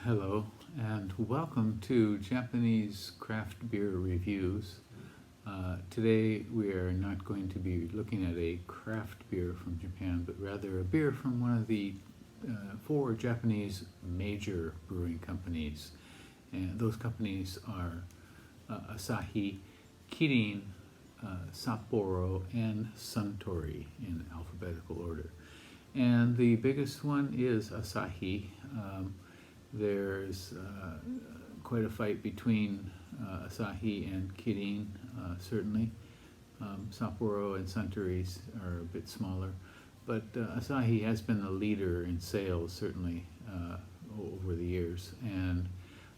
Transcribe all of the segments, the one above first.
Hello and welcome to Japanese craft beer reviews. Today we are not going to be looking at a craft beer from Japan, but rather a beer from one of the four Japanese major brewing companies. And those companies are Asahi, Kirin, Sapporo, and Suntory in alphabetical order. And the biggest one is Asahi. There's quite a fight between Asahi and Kirin, certainly. Sapporo and Suntory are a bit smaller, but Asahi has been the leader in sales, certainly, over the years. And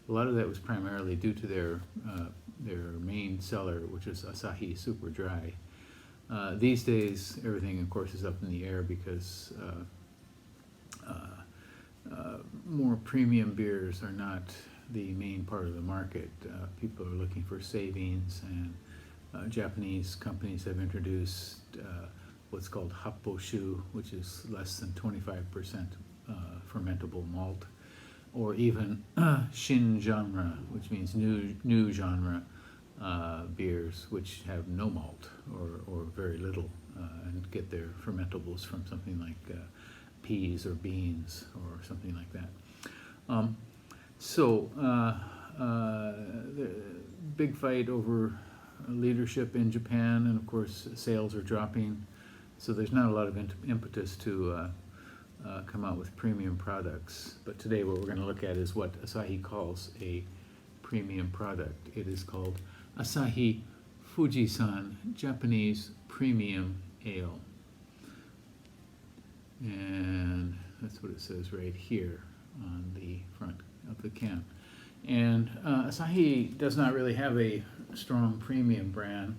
a lot of that was primarily due to their main seller, which is Asahi Super Dry. These days, everything, of course, is up in the air because more premium beers are not the main part of the market. People are looking for savings, and Japanese companies have introduced what's called happoshu, which is less than 25% fermentable malt, or even shin genre, which means new genre beers, which have no malt or very little, and get their fermentables from something like peas or beans or something like that. The big fight over leadership in Japan, and of course sales are dropping, so there's not a lot of impetus to come out with premium products. But today what we're going to look at is what Asahi calls a premium product. It is called Asahi Fujisan Japanese Premium Ale. And that's what it says right here on the front of the can. And Asahi does not really have a strong premium brand.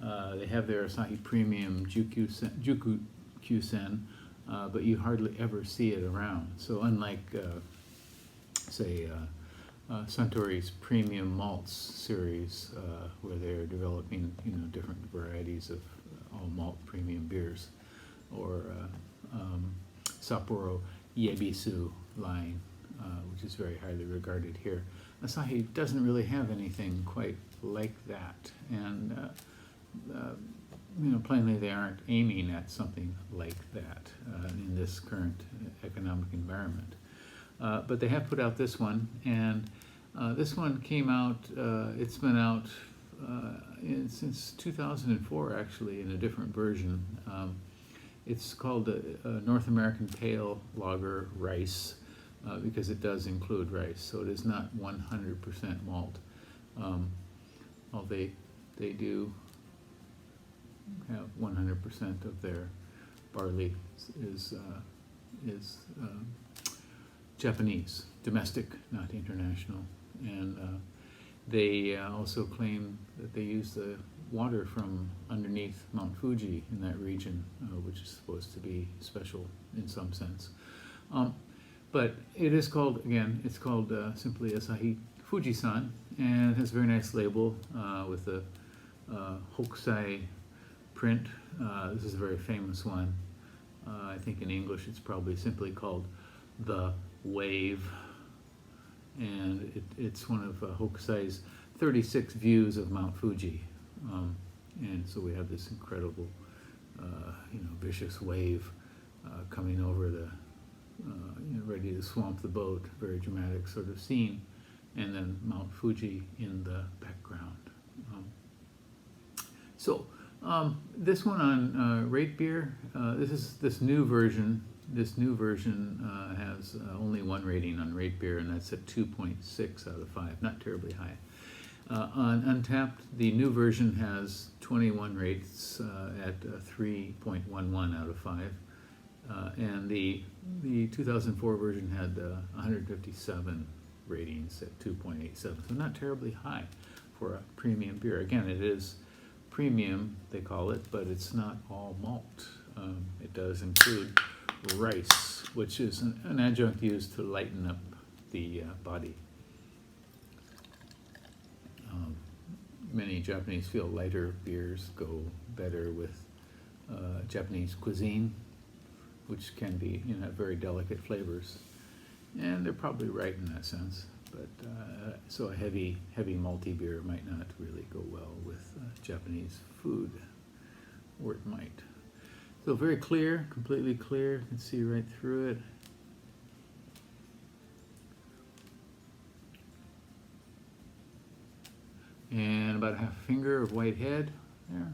They have their Asahi Premium Juku-Kyusen, but you hardly ever see it around. So unlike, say, Suntory's Premium Malts series, where they're developing different varieties of all malt premium beers, or Sapporo Yebisu line, which is very highly regarded here. Asahi doesn't really have anything quite like that, and plainly they aren't aiming at something like that in this current economic environment. But they have put out this one, and this one came out, it's been out since 2004, actually, in a different version. It's called a North American Pale Lager Rice, because it does include rice, so it is not 100% malt. They do have 100% of their barley is Japanese, domestic, not international, and they also claim that they use the water from underneath Mount Fuji in that region, which is supposed to be special in some sense. But it is called, again, it's called simply Asahi Fujisan, and it has a very nice label with the Hokusai print. This is a very famous one. I think in English it's probably simply called The Wave, and it's one of Hokusai's 36 views of Mount Fuji. And so we have this incredible, vicious wave coming over the, ready to swamp the boat, very dramatic sort of scene, and then Mount Fuji in the background. This one on Rate Beer, this new version. This new version has only one rating on Rate Beer, and that's at 2.6 out of 5, not terribly high. On Untapped, the new version has 21 rates at 3.11 out of 5, and the 2004 version had 157 ratings at 2.87, so not terribly high for a premium beer. Again, it is premium, they call it, but it's not all malt. It does include rice, which is an adjunct used to lighten up the body. Many Japanese feel lighter beers go better with Japanese cuisine, which can be, have very delicate flavors. and they're probably right in that sense. But so a heavy malty beer might not really go well with Japanese food, or it might. So very clear, completely clear. You can see right through it. And about a half finger of white head there.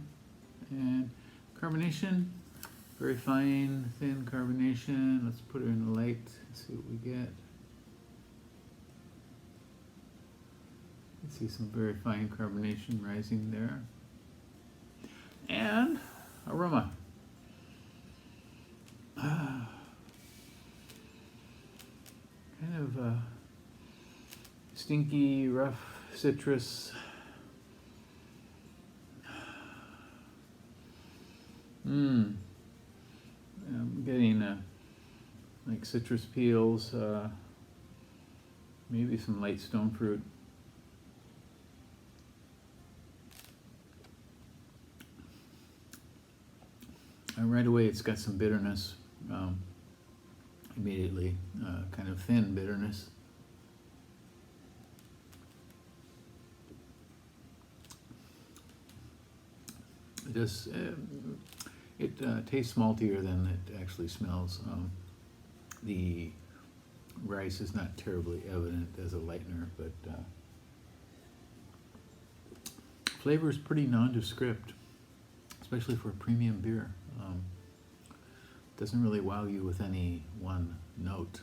And carbonation, very fine, thin carbonation. Let's put her in the light and see what we get. You can see some very fine carbonation rising there. And aroma. Kind of stinky, rough citrus. I'm getting like citrus peels, maybe some light stone fruit. And right away it's got some bitterness, immediately, kind of thin bitterness. It does. It tastes maltier than it actually smells. The rice is not terribly evident as a lightener, but flavor is pretty nondescript, especially for a premium beer. Doesn't really wow you with any one note.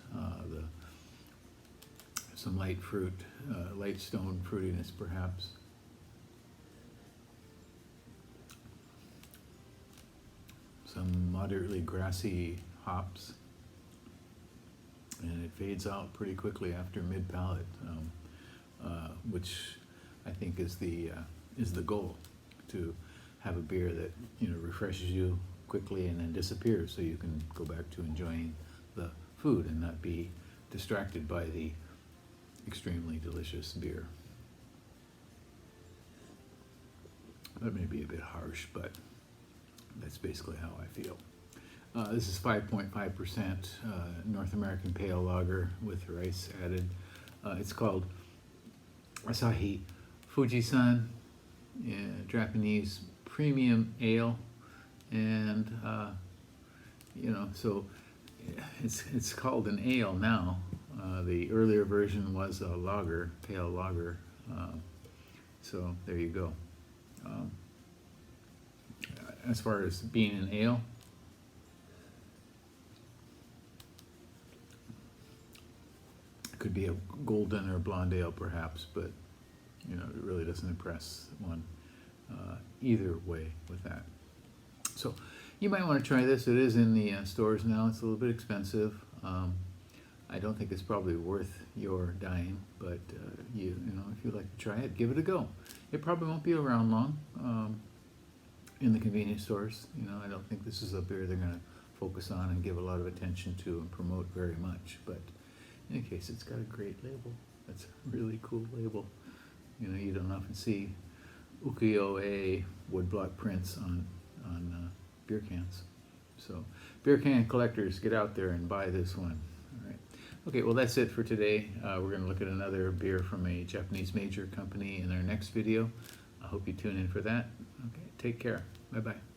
Some light fruit, light stone fruitiness perhaps. Some moderately grassy hops, and it fades out pretty quickly after mid-palate, which I think is the goal, to have a beer that refreshes you quickly and then disappears, so you can go back to enjoying the food and not be distracted by the extremely delicious beer. That may be a bit harsh, but that's basically how I feel. This is 5.5% North American Pale Lager with rice added. It's called Asahi Fujisan, Japanese premium ale, and so it's called an ale now. The earlier version was a lager, pale lager. So there you go. As far as being an ale, it could be a golden or blonde ale perhaps, but it really doesn't impress one either way with that. So you might want to try this. It is in the stores now. It's a little bit expensive. I don't think it's probably worth your dime, but if you'd like to try it, give it a go. It probably won't be around long. In the convenience stores, I don't think this is a beer they're going to focus on and give a lot of attention to and promote very much. But in any case, it's got a great label. That's a really cool label. You don't often see ukiyo-e woodblock prints on beer cans. So, beer can collectors, get out there and buy this one. All right. Okay, well that's it for today. We're going to look at another beer from a Japanese major company in our next video. I hope you tune in for that. Okay, take care. Bye-bye.